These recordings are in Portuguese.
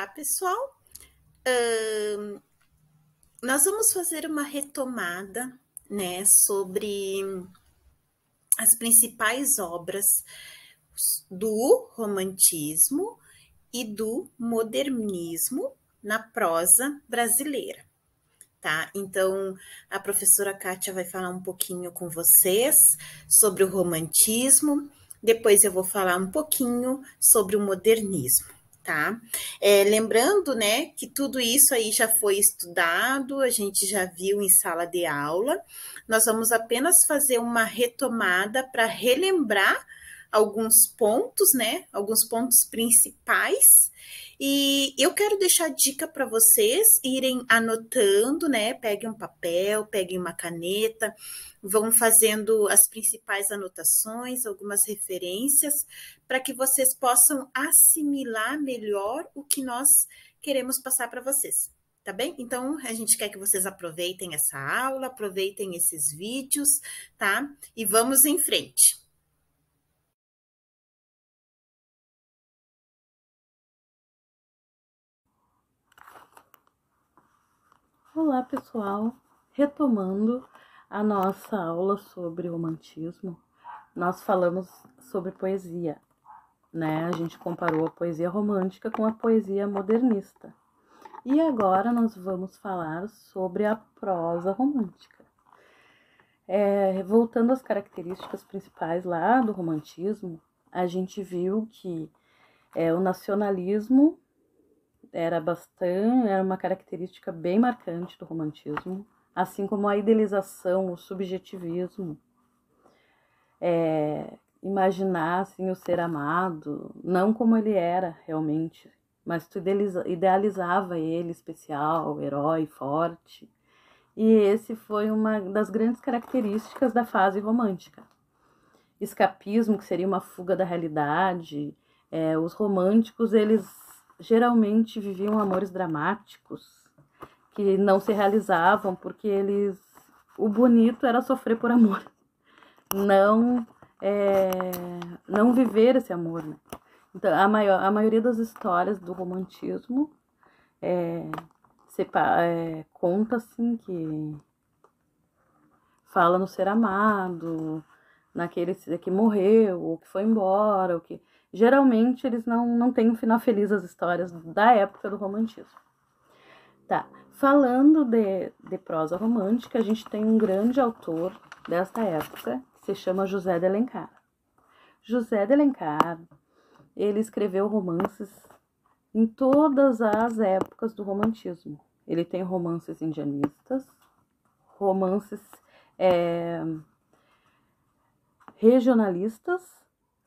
Olá, pessoal. Nós vamos fazer uma retomada, né, sobre as principais obras do romantismo e do modernismo na prosa brasileira, tá? Então, a professora Kátia vai falar um pouquinho com vocês sobre o romantismo, depois eu vou falar um pouquinho sobre o modernismo, tá? Lembrando, né, que tudo isso aí já foi estudado, a gente já viu em sala de aula, nós vamos apenas fazer uma retomada para relembrar alguns pontos, né, alguns pontos principais, e eu quero deixar dica para vocês irem anotando, né? Peguem um papel, peguem uma caneta, vão fazendo as principais anotações, algumas referências, para que vocês possam assimilar melhor o que nós queremos passar para vocês. Tá bem? Então, a gente quer que vocês aproveitem essa aula, aproveitem esses vídeos, tá? E vamos em frente. Olá, pessoal! Retomando a nossa aula sobre romantismo, nós falamos sobre poesia, né? A gente comparou a poesia romântica com a poesia modernista. E agora nós vamos falar sobre a prosa romântica. Voltando às características principais lá do romantismo, a gente viu que o nacionalismo era uma característica bem marcante do romantismo, assim como a idealização, o subjetivismo, imaginar assim, o ser amado, não como ele era realmente, mas tu idealizava ele especial, herói, forte. E esse foi uma das grandes características da fase romântica. Escapismo, que seria uma fuga da realidade. Os românticos, eles geralmente viviam amores dramáticos que não se realizavam porque o bonito era sofrer por amor, não viver esse amor, né? Então a maioria das histórias do romantismo conta assim que fala no ser amado, naquele que morreu, ou que foi embora, ou que geralmente eles não têm um final feliz, as histórias da época do romantismo. Tá, falando de prosa romântica, a gente tem um grande autor desta época, que se chama José de Alencar. José de Alencar, ele escreveu romances em todas as épocas do romantismo. Ele tem romances indianistas, romances regionalistas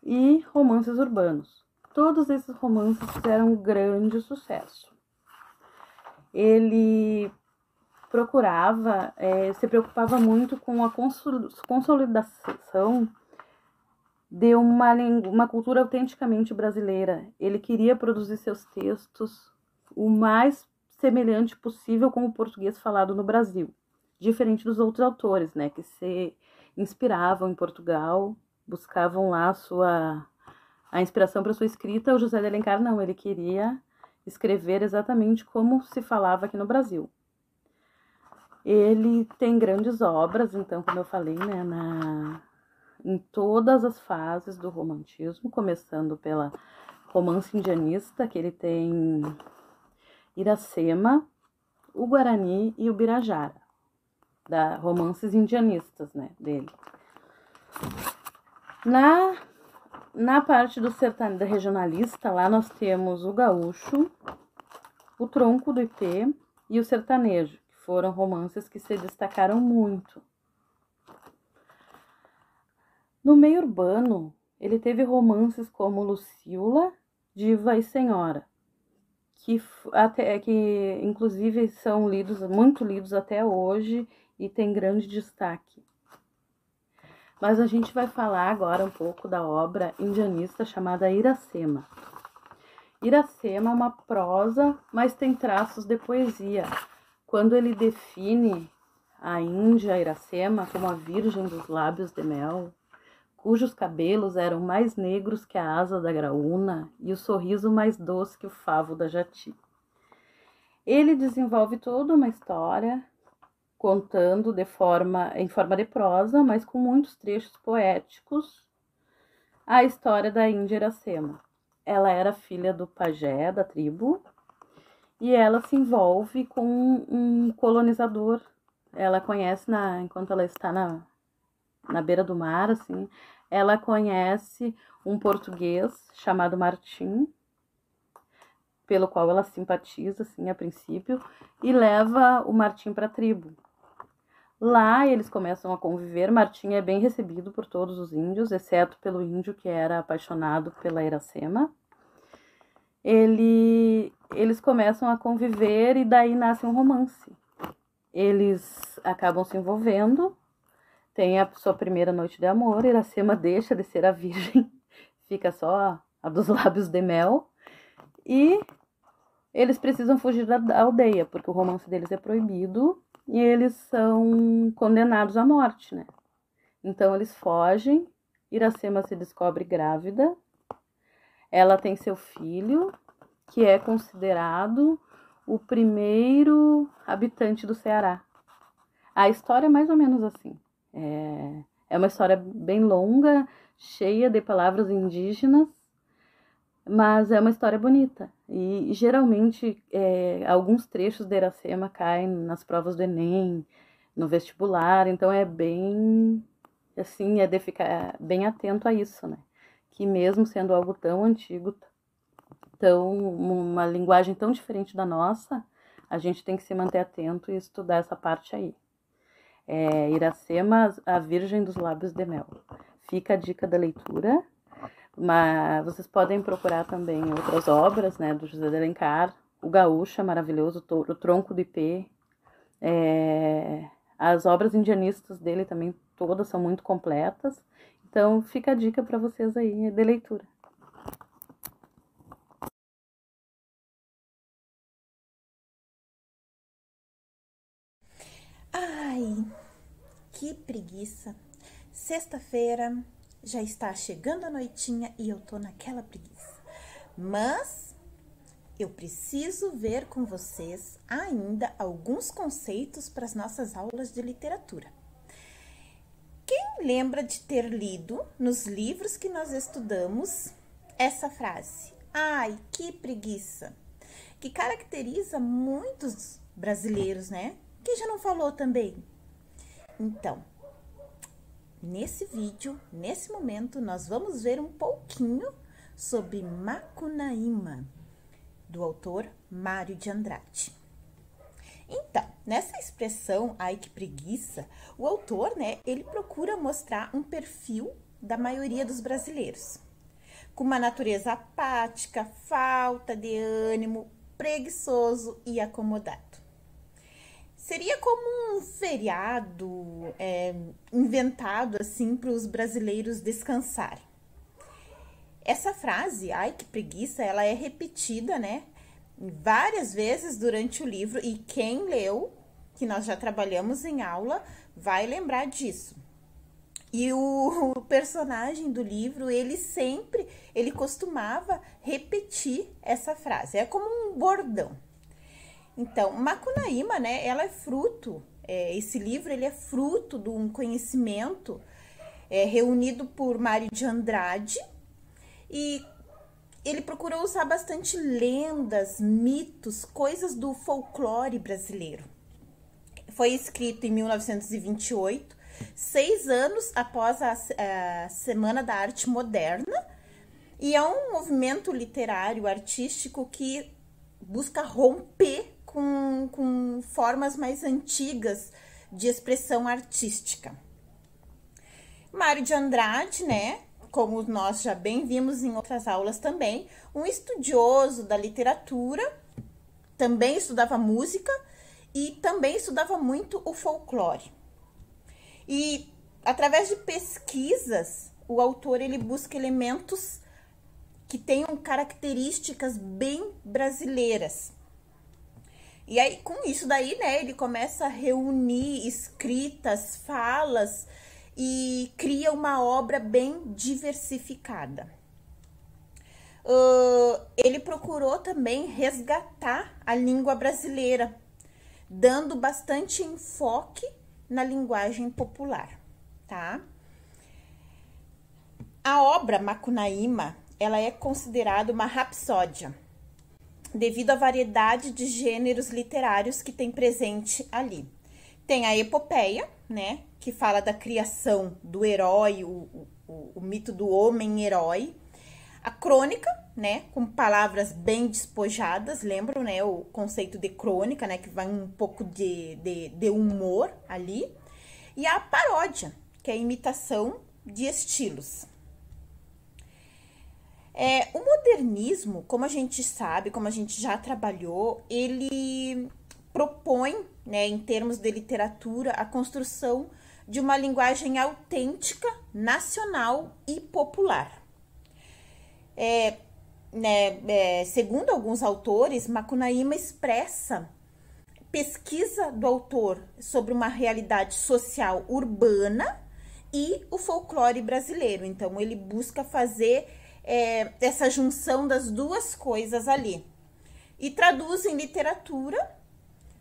e romances urbanos. Todos esses romances fizeram um grande sucesso. Ele se preocupava muito com a consolidação de uma cultura autenticamente brasileira. Ele queria produzir seus textos o mais semelhante possível com o português falado no Brasil, diferente dos outros autores, né, que se inspiravam em Portugal, buscavam lá a inspiração para sua escrita. O José de Alencar não, ele queria escrever exatamente como se falava aqui no Brasil. Ele tem grandes obras, então, como eu falei, né, em todas as fases do romantismo, começando pela romance indianista, que ele tem Iracema, o Guarani e o Birajara, da romances indianistas, né, dele. Na parte do sertanejo regionalista, lá nós temos o gaúcho, o tronco do ipê e o sertanejo, que foram romances que se destacaram muito. No meio urbano, ele teve romances como Lucíula, Diva e Senhora, que inclusive são muito lidos até hoje e tem grande destaque. Mas a gente vai falar agora um pouco da obra indianista chamada Iracema. Iracema é uma prosa, mas tem traços de poesia. Quando ele define a Índia Iracema como a virgem dos lábios de mel, cujos cabelos eram mais negros que a asa da graúna e o sorriso mais doce que o favo da jati. Ele desenvolve toda uma história, contando em forma de prosa, mas com muitos trechos poéticos, a história da Índia Iracema. Ela era filha do pajé da tribo e ela se envolve com um colonizador. Ela conhece, enquanto ela está na beira do mar, assim, ela conhece um português chamado Martim, pelo qual ela simpatiza, assim, a princípio, e leva o Martim para a tribo. Lá eles começam a conviver. Martim é bem recebido por todos os índios, exceto pelo índio que era apaixonado pela Iracema. Eles começam a conviver e daí nasce um romance. Eles acabam se envolvendo, tem a sua primeira noite de amor. Iracema deixa de ser a virgem, fica só a dos lábios de mel. E eles precisam fugir da aldeia, porque o romance deles é proibido e eles são condenados à morte, né? Então eles fogem, Iracema se descobre grávida, ela tem seu filho, que é considerado o primeiro habitante do Ceará. A história é mais ou menos assim. É uma história bem longa, cheia de palavras indígenas, mas é uma história bonita. E geralmente alguns trechos de Iracema caem nas provas do Enem, no vestibular, então é bem assim, é de ficar bem atento a isso, né? Que mesmo sendo algo tão antigo, uma linguagem tão diferente da nossa, a gente tem que se manter atento e estudar essa parte aí. Iracema, a Virgem dos Lábios de Mel. Fica a dica da leitura. Mas vocês podem procurar também outras obras, né, do José de Alencar. O Gaúcho é maravilhoso, o Tronco do Ipê. As obras indianistas dele também todas são muito completas. Então fica a dica para vocês aí de leitura. Ai, que preguiça. Sexta-feira já está chegando a noitinha e eu tô naquela preguiça. Mas eu preciso ver com vocês ainda alguns conceitos para as nossas aulas de literatura. Quem lembra de ter lido nos livros que nós estudamos essa frase? Ai, que preguiça! Que caracteriza muitos brasileiros, né? Quem já não falou também? Então, nesse vídeo, nesse momento, nós vamos ver um pouquinho sobre Macunaíma, do autor Mário de Andrade. Então, nessa expressão, ai que preguiça, o autor, né, ele procura mostrar um perfil da maioria dos brasileiros, com uma natureza apática, falta de ânimo, preguiçoso e acomodado. Seria como um feriado inventado assim para os brasileiros descansarem. Essa frase, ai que preguiça, ela é repetida, né, várias vezes durante o livro e quem leu, que nós já trabalhamos em aula, vai lembrar disso. E o personagem do livro, ele costumava repetir essa frase, é como um bordão. Então, Macunaíma, né, ela é fruto, esse livro ele é fruto de um conhecimento reunido por Mário de Andrade e ele procurou usar bastante lendas, mitos, coisas do folclore brasileiro. Foi escrito em 1928, 6 anos após a Semana da Arte Moderna, e é um movimento literário, artístico que busca romper com formas mais antigas de expressão artística. Mário de Andrade, né, como nós já bem vimos em outras aulas também, um estudioso da literatura, também estudava música e também estudava muito o folclore. E através de pesquisas, o autor ele busca elementos que tenham características bem brasileiras. E aí, com isso daí, né, ele começa a reunir escritas, falas e cria uma obra bem diversificada. ele procurou também resgatar a língua brasileira, dando bastante enfoque na linguagem popular, tá? A obra Macunaíma, ela é considerada uma rapsódia, devido à variedade de gêneros literários que tem presente ali. Tem a epopeia, né, que fala da criação do herói, o mito do homem-herói. A crônica, né, com palavras bem despojadas, lembram, né, o conceito de crônica, né, que vai um pouco de humor ali. E a paródia, que é a imitação de estilos. O modernismo, como a gente sabe, como a gente já trabalhou, ele propõe, né, em termos de literatura, a construção de uma linguagem autêntica, nacional e popular. Segundo alguns autores, Macunaíma expressa pesquisa do autor sobre uma realidade social urbana e o folclore brasileiro. Então, ele busca fazer essa junção das duas coisas ali. E traduz em literatura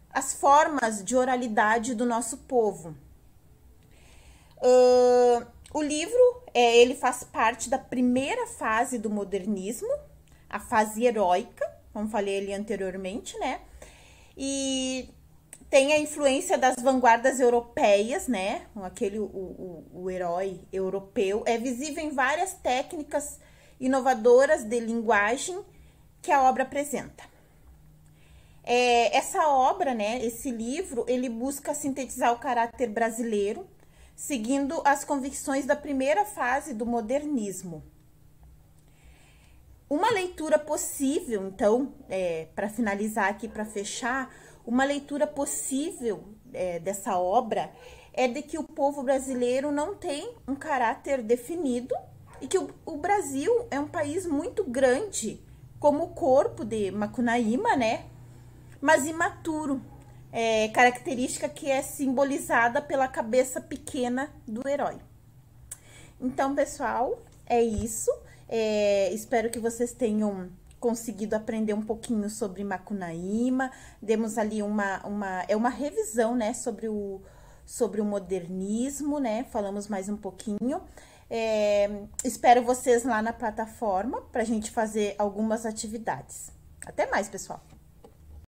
as formas de oralidade do nosso povo. O livro, ele faz parte da primeira fase do modernismo, a fase heróica, como falei ali anteriormente, né? E tem a influência das vanguardas europeias, né? O herói europeu. É visível em várias técnicas inovadoras de linguagem que a obra apresenta. Essa obra, né? Esse livro, ele busca sintetizar o caráter brasileiro, seguindo as convicções da primeira fase do modernismo. Uma leitura possível, então, para finalizar aqui, para fechar, uma leitura possível dessa obra é de que o povo brasileiro não tem um caráter definido e que o Brasil é um país muito grande, como o corpo de Macunaíma, né? Mas imaturo, característica que é simbolizada pela cabeça pequena do herói. Então, pessoal, é isso. Espero que vocês tenham conseguido aprender um pouquinho sobre Macunaíma. Demos ali uma revisão, né, sobre o modernismo, né? Falamos mais um pouquinho. Espero vocês lá na plataforma para a gente fazer algumas atividades. Até mais, pessoal!